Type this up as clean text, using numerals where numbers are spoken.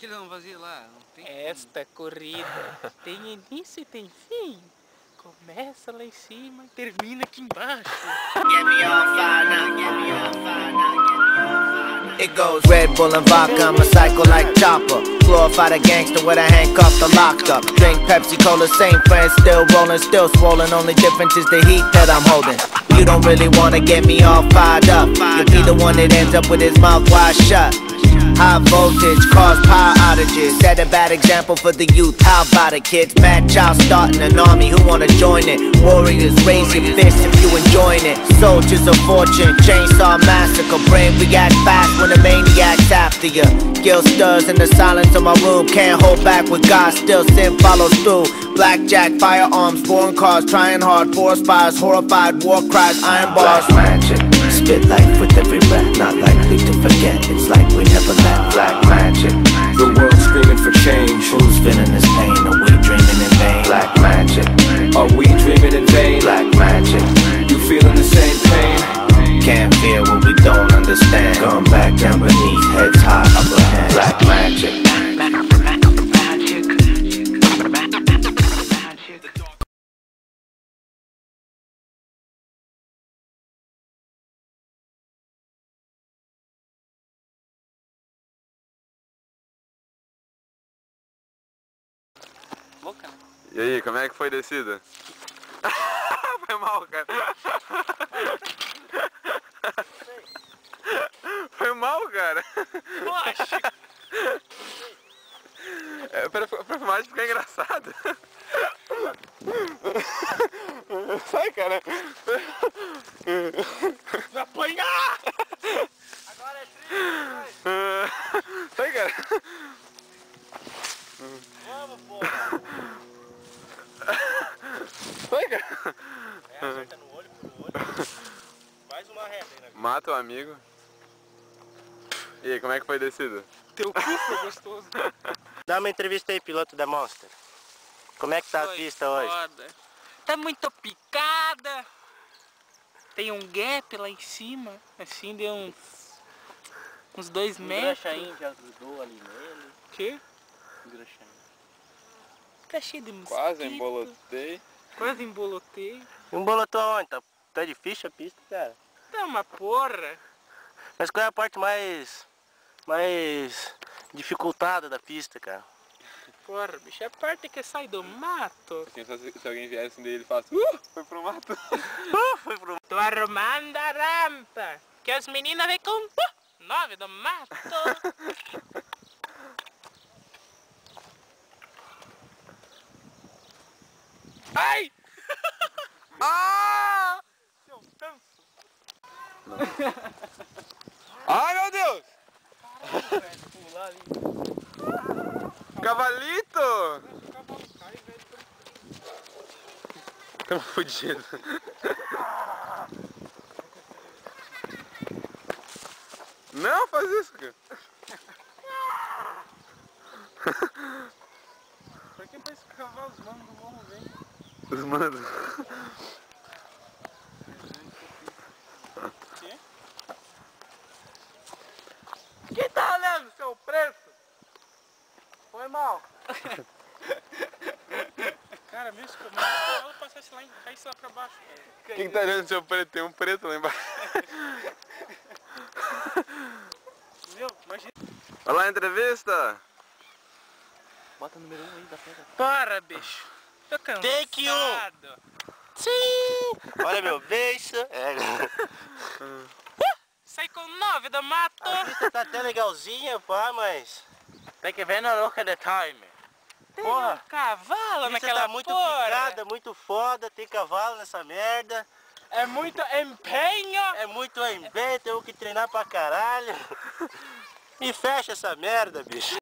que eles vão fazer lá? Não tem Esta corrida tem início e tem fim. Começa lá em cima e termina aqui embaixo. It goes Red Bull and vodka, I'm a psycho like Chopper. Glorified a gangster with a handcuffed or locked up. Drink Pepsi Cola, same friends, still rolling, still swollen. Only difference is the heat that I'm holding. You don't really wanna get me all fired up. You'll be the one that ends up with his mouth wide shut. High voltage cause power outages. Set a bad example for the youth. How about it, kids? Mad child starting an army. Who wanna join it? Warriors raise your fists if you enjoying it. Soldiers of fortune, chainsaw massacre. Brain react fast when the maniac's after you. Guilt stirs in the silence of my room. Can't hold back with God, still sin follows through. Blackjack, firearms, foreign cars, trying hard. Forest fires, horrified, war cries, iron bars. Magic, spit life with every breath. Not likely to forget, it's like we never left. Black magic, the world screaming for change. Who's feeling this pain? Are we dreaming in vain? Black magic, are we dreaming in vain? Black magic, you feeling the same pain? Can't fear what we don't understand. Gone back down beneath, heads high, upper hand. Black magic. Louca, né? E aí, como é que foi a descida? Foi mal, cara. Foi mal, cara. Poxa! É, pra filmagem ficar engraçado. Sai, cara. Vai apanhar! Agora é triste, Sai, cara. vamos, porra. Sai, cara. Acerta no olho por olho. Mais uma reta aí, né? Mata o amigo. E aí, como é que foi a descida? Teu cu foi gostoso. Dá uma entrevista aí, piloto da Monster. Como é que tá a pista hoje? Foda. Tá muito picada. Tem um gap lá em cima. Assim, deu uns 2 metros. Graxaim já grudou ali nele. O quê? Graxaim. Tá cheio de mosquito. Quase embolotei. Quase embolotei. Embolotou aonde? Tá difícil a pista, cara. Tá uma porra. Mas qual é a parte mais dificultada da pista, cara? Porra, bicho, é a parte que sai do mato. Assim, só se alguém vier assim dele, ele fala foi pro mato. Foi pro... Tô arrumando a rampa. Que as meninas vêm com 9 do mato. Ai! Ah! Seu tanso. Ai, meu Deus! Caralho, velho, pular ali. Cavalito! O cavalo cai, velho. Tamo fudido. Não, faz isso, cara. Pra que pra esse cavalo, os manos do morro vem? Os manos. Quê? Quem tá olhando, seu preço? Foi mal. Cara, mesmo que ela passasse lá e caísse lá pra baixo. Quem tá olhando seu preto? Tem um preto lá embaixo. Meu, imagina. Olha lá a entrevista. Bota o número 1 aí da pedra. Para, bicho. Tô cansado. Take you. Sim! Olha meu beijo. Sai com 9 do mato. A pista tá até legalzinha, pá, mas... Tem que ver na louca de time. Tem Porra. um cavalo A pista naquela tá muito porra. picada, muito foda, tem cavalo nessa merda. É muito empenho. É muito empenho, tenho que treinar pra caralho. E fecha essa merda, bicho.